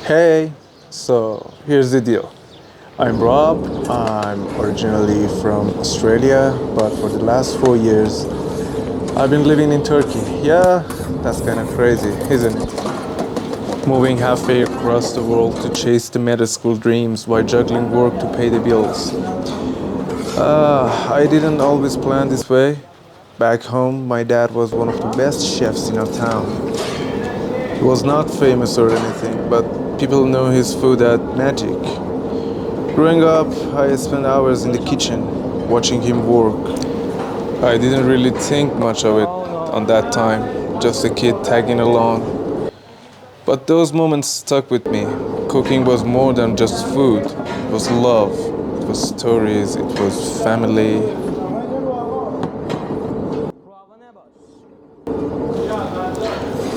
Hey, so here's the deal. I'm Rob. I'm originally from Australia, but for the last 4 years, I've been living in Turkey. Yeah, that's kind of crazy, isn't it? Moving halfway across the world to chase the medical school dreams while juggling work to pay the bills. I didn't always plan this way. Back home, my dad was one of the best chefs in our town. He was not famous or anything, but people know his food at magic. Growing up, I spent hours in the kitchen watching him work. I didn't really think much of it on that time, just a kid tagging along. But those moments stuck with me. Cooking was more than just food, it was love, it was stories, it was family.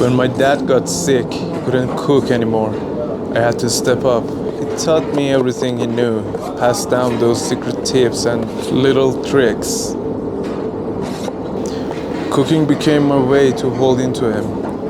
When my dad got sick, he couldn't cook anymore. I had to step up. He taught me everything he knew, passed down those secret tips and little tricks. Cooking became my way to hold into him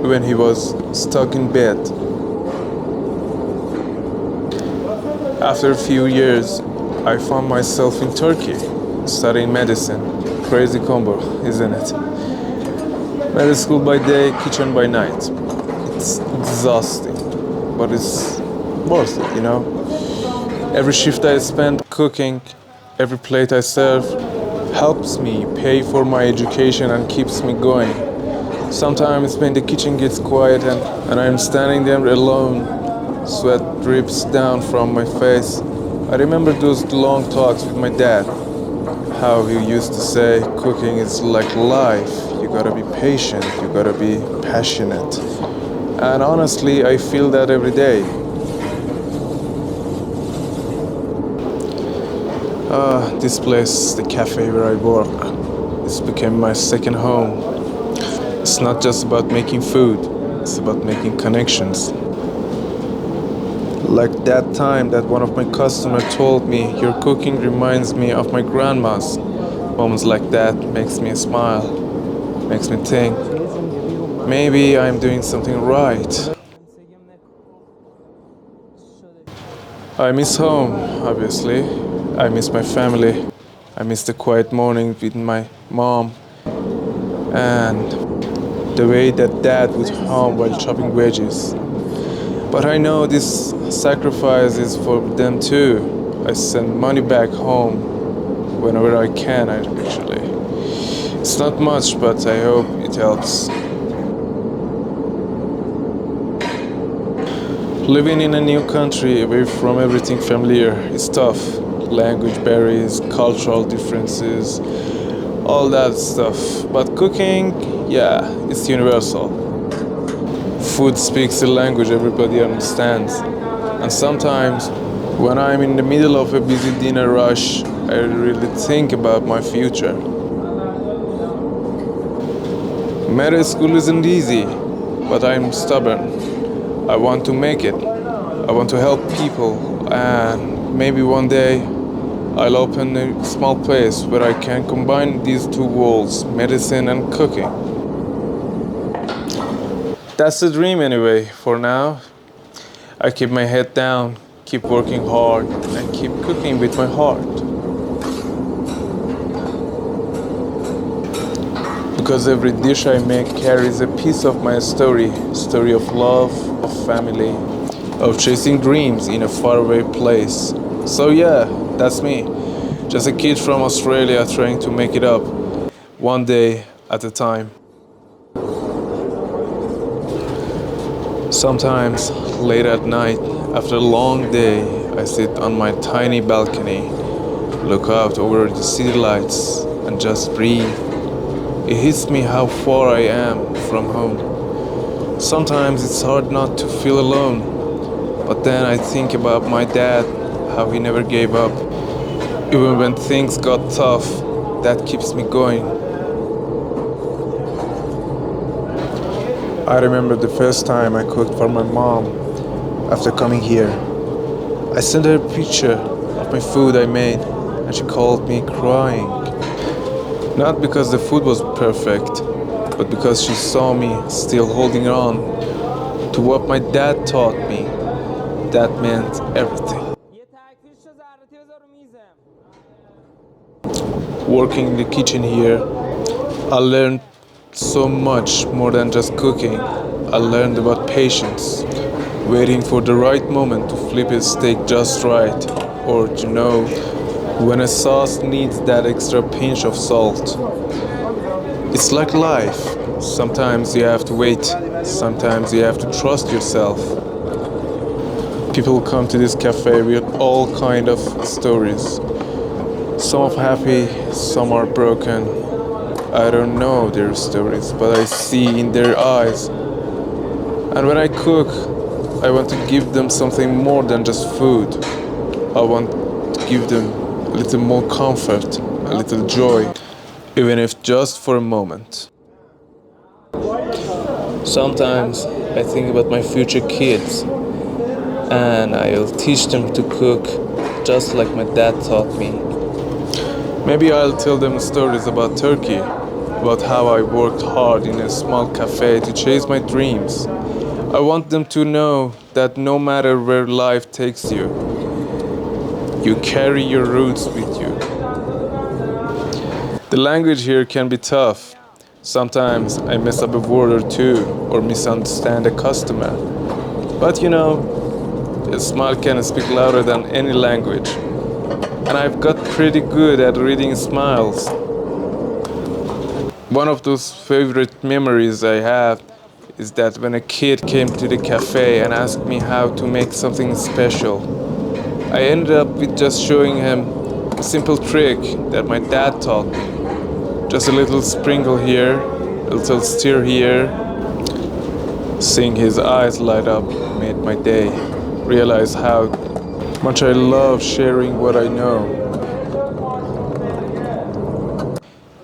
when he was stuck in bed. After a few years, I found myself in Turkey, studying medicine. Crazy combo, isn't it? Medical school by day, kitchen by night. It's exhausting, but it's worth it, you know? Every shift I spend cooking, every plate I serve, helps me pay for my education and keeps me going. Sometimes when the kitchen gets quiet and I'm standing there alone, sweat drips down from my face. I remember those long talks with my dad. How he used to say, cooking is like life. You gotta be patient, you gotta be passionate. And honestly, I feel that every day. This place, the cafe where I work, this became my second home. It's not just about making food, it's about making connections. Like that time that one of my customers told me, your cooking reminds me of my grandma's. Moments like that makes me smile, makes me think, maybe I'm doing something right. I miss home, obviously. I miss my family. I miss the quiet morning with my mom and the way that dad would home while chopping veggies. But I know this sacrifice is for them too. I send money back home whenever I can, actually. It's not much, but I hope it helps. Living in a new country away from everything familiar is tough. Language barriers, cultural differences, all that stuff. But cooking, yeah, it's universal. Food speaks a language everybody understands. And sometimes, when I'm in the middle of a busy dinner rush, I really think about my future. Medical school isn't easy, but I'm stubborn. I want to make it. I want to help people, and maybe one day I'll open a small place where I can combine these two worlds, medicine and cooking. That's the dream anyway, for now. I keep my head down, keep working hard, and keep cooking with my heart. Because every dish I make carries a piece of my story of love, of family, of chasing dreams in a faraway place. So yeah, that's me. Just a kid from Australia trying to make it up, one day at a time. Sometimes, late at night, after a long day, I sit on my tiny balcony, look out over the city lights, and just breathe. It hits me how far I am from home. Sometimes it's hard not to feel alone, but then I think about my dad, how he never gave up. Even when things got tough, that keeps me going. I remember the first time I cooked for my mom after coming here. I sent her a picture of my food I made, and she called me crying. Not because the food was perfect, but because she saw me still holding on to what my dad taught me. that meant everything. Working in the kitchen here, I learned so much more than just cooking. I learned about patience, waiting for the right moment to flip a steak just right, or to know when a sauce needs that extra pinch of salt. It's like life. Sometimes you have to wait, sometimes you have to trust yourself. People come to this cafe with all kind of stories. Some are happy, some are broken. I don't know their stories, but I see in their eyes. And when I cook, I want to give them something more than just food. I want to give them a little more comfort, a little joy, even if just for a moment. Sometimes I think about my future kids, and I'll teach them to cook just like my dad taught me. Maybe I'll tell them stories about Turkey, about how I worked hard in a small cafe to chase my dreams. I want them to know that no matter where life takes you, you carry your roots with you. The language here can be tough. Sometimes I mess up a word or two or misunderstand a customer. But you know, a smile can speak louder than any language. And I've got pretty good at reading smiles. One of those favorite memories I have is that when a kid came to the cafe and asked me how to make something special, I ended up with just showing him a simple trick that my dad taught me. Just a little sprinkle here, a little stir here. Seeing his eyes light up made my day. Realize how much I love sharing what I know.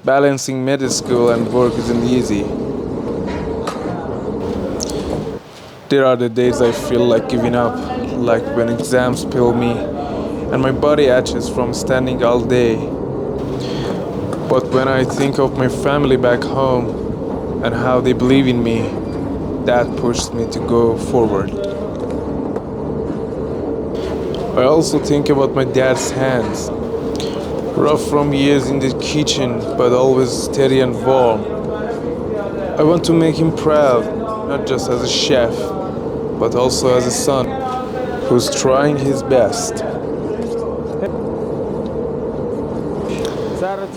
Balancing medical school and work isn't easy. There are the days I feel like giving up, like when exams pill me and my body aches from standing all day. But when I think of my family back home and how they believe in me, that pushes me to go forward. I also think about my dad's hands, rough from years in the kitchen, but always steady and warm. I want to make him proud, not just as a chef, but also as a son who's trying his best.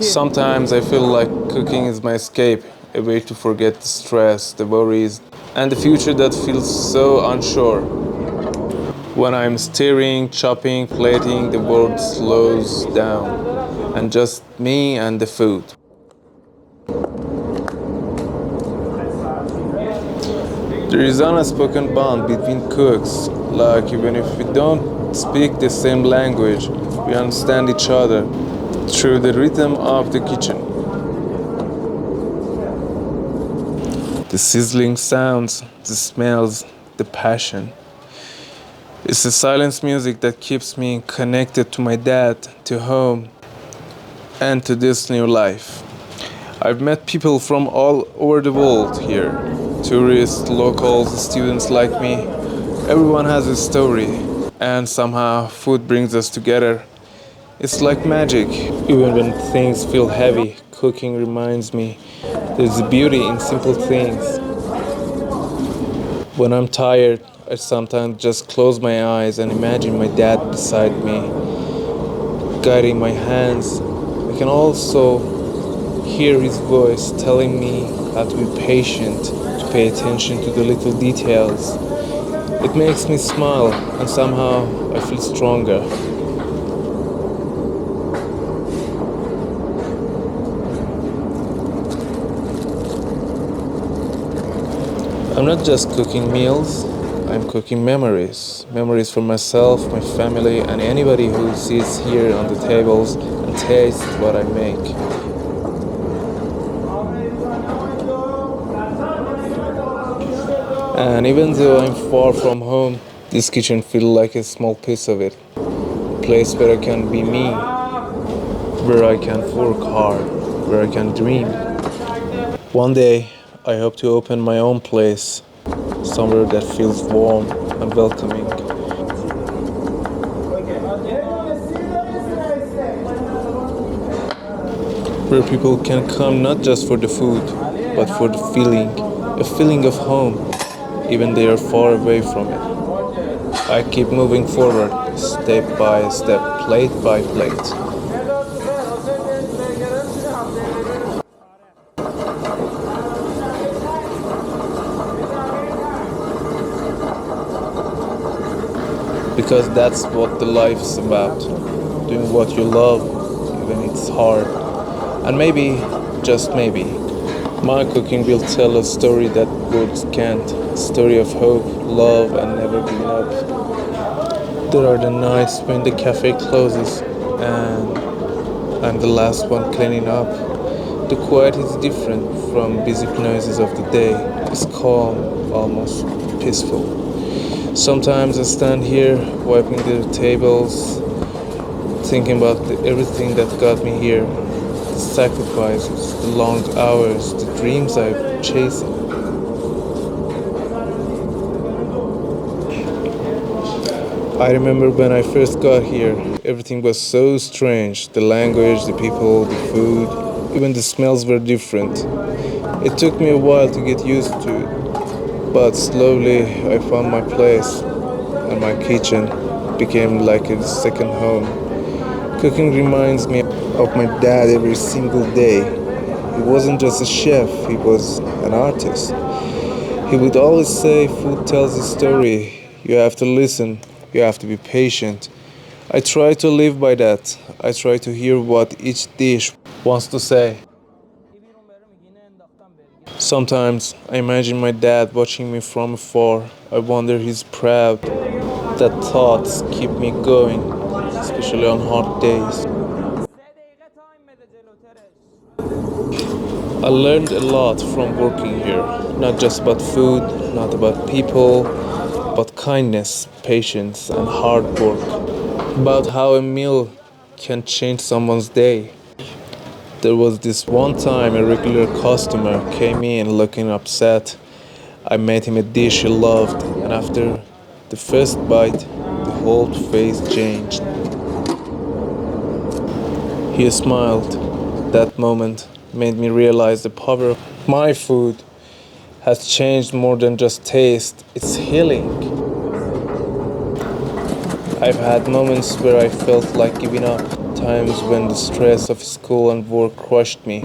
Sometimes I feel like cooking is my escape, a way to forget the stress, the worries, and the future that feels so unsure. When I'm stirring, chopping, plating, the world slows down, and just me and the food. There is an unspoken bond between cooks, like even if we don't speak the same language, we understand each other through the rhythm of the kitchen. The sizzling sounds, the smells, the passion. It's the silence music that keeps me connected to my dad, to home, and to this new life. I've met people from all over the world here. Tourists, locals, students like me. Everyone has a story, and somehow food brings us together. It's like magic. Even when things feel heavy, cooking reminds me there's beauty in simple things. When I'm tired, I sometimes just close my eyes and imagine my dad beside me, guiding my hands. I can also hear his voice telling me how to be patient, to pay attention to the little details. It makes me smile and somehow I feel stronger. I'm not just cooking meals, I'm cooking memories. Memories for myself, my family, and anybody who sits here on the tables and tastes what I make. And even though I'm far from home, this kitchen feels like a small piece of it. A place where I can be me, where I can work hard, where I can dream. One day, I hope to open my own place, somewhere that feels warm and welcoming. where people can come not just for the food, but for the feeling, a feeling of home, even they are far away from it. I keep moving forward, step by step, plate by plate. Because that's what the life's about. Doing what you love, even it's hard. And maybe, just maybe, my cooking will tell a story that words can't. A story of hope, love, and never giving up. There are the nights when the cafe closes and I'm the last one cleaning up. The quiet is different from busy noises of the day. It's calm, almost peaceful. Sometimes I stand here wiping the tables, thinking about everything that got me here, the sacrifices, the long hours, the dreams I've chasing. I remember when I first got here, everything was so strange. The language, the people, the food, even the smells were different. It took me a while to get used to it, but slowly I found my place, and my kitchen became like a second home. Cooking reminds me of my dad every single day. He wasn't just a chef, he was an artist. He would always say, food tells a story. You have to listen, you have to be patient. I try to live by that. I try to hear what each dish wants to say. Sometimes I imagine my dad watching me from afar. I wonder he's proud. That thoughts keep me going, especially on hard days. I learned a lot from working here, not just about food, not about people, but kindness, patience, and hard work. About how a meal can change someone's day. There was this one time a regular customer came in looking upset. I made him a dish he loved, and after the first bite, the whole face changed. He smiled. That moment made me realize the power of my food has changed more than just taste, it's healing. I've had moments where I felt like giving up, times when the stress of school and work crushed me.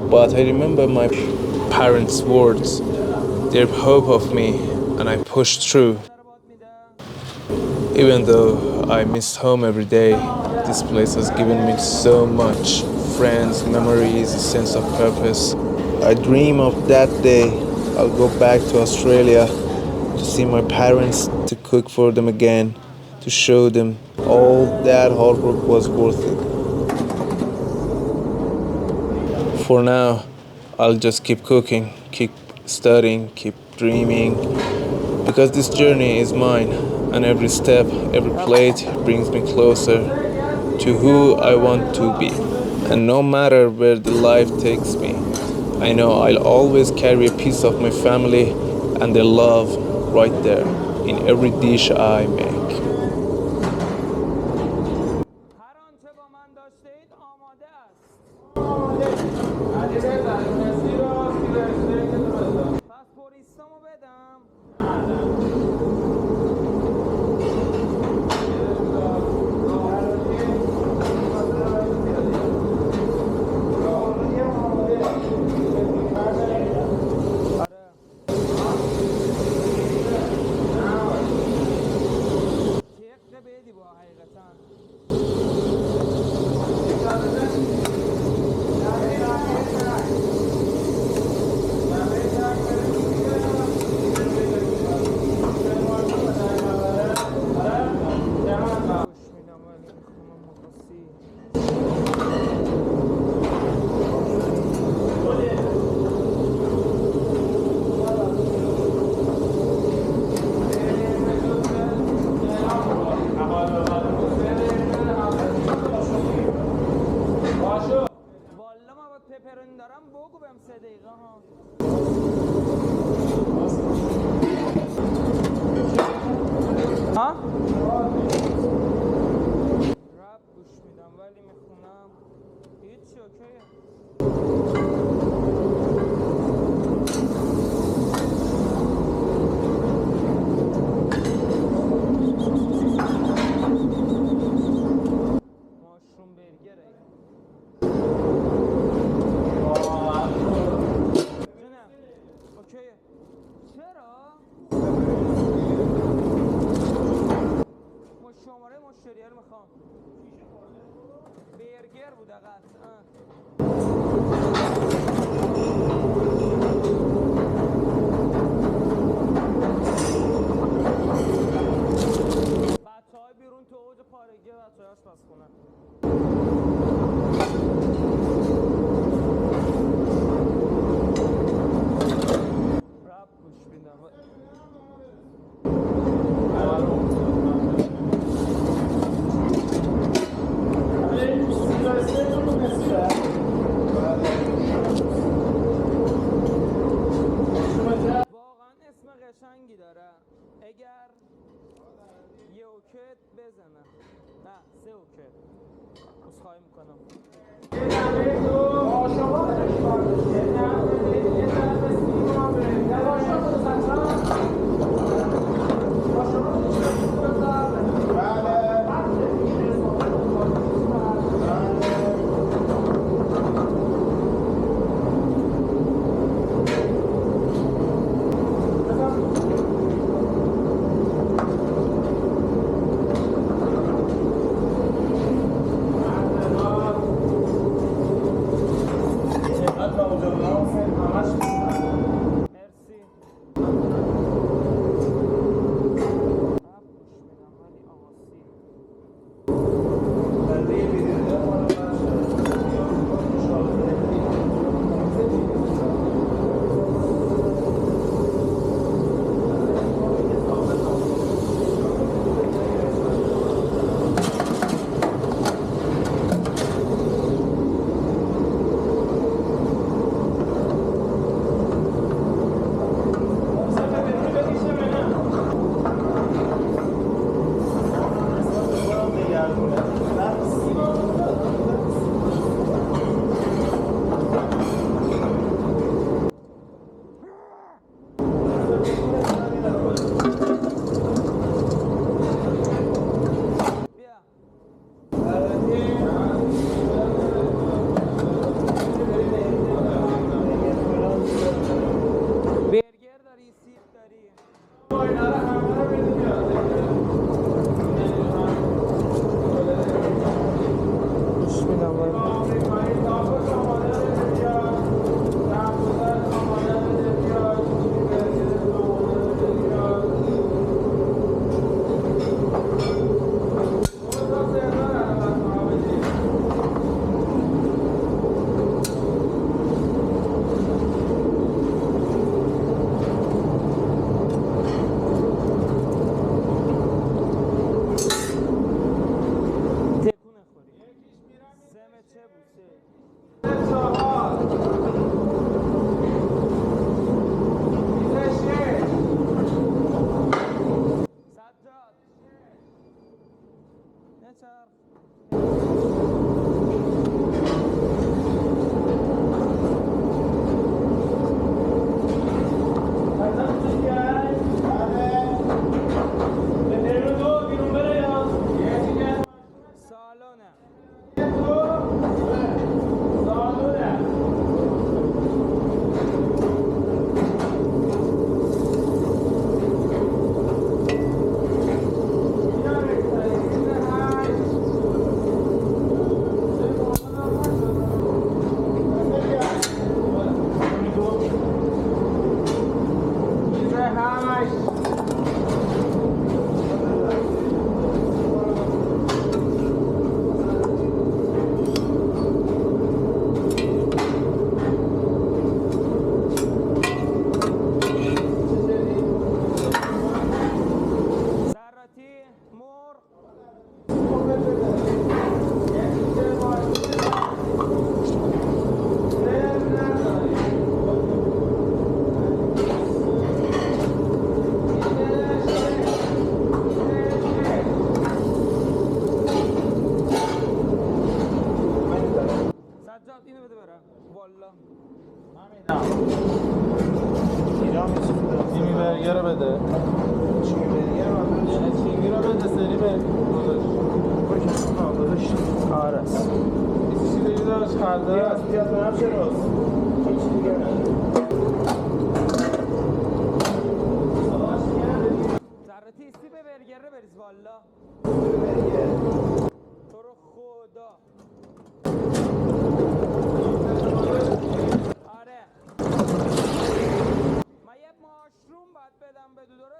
But I remember my parents' words, their hope of me, and I pushed through. Even though I miss home every day, this place has given me so much friends, memories, a sense of purpose. I dream of that day I'll go back to Australia to see my parents, to cook for them again, to show them all that hard work was worth it. For now, I'll just keep cooking, keep studying, keep dreaming, because this journey is mine, and every step, every plate brings me closer to who I want to be. And no matter where the life takes me, I know I'll always carry a piece of my family and their love right there in every dish I make. ها؟ رپ گوش میدم ولی میخونم هیچی اوکیه برگر بوده قطعا. بچه های بیرون تو اوج پارگی بچه های آشپزخونه. رپ گوش میدم. واقعا اسم قشنگی داره. اگر یه اوکت بزنه، نه 3 اوکت عذرخواهی میکنم. برگر داری، سیب داری. گوش میدم تیمی برگر رو بده. چیمی برگر رو بده. یعنی تیمی رو بده سری به گذاشت. آره. چیزی دیگه داشت خرده. بیاد برم چراست. هیچ دیگه نداره. ذره ایستی به برگر بریز والا. برگر. تو رو خدا. بدو درست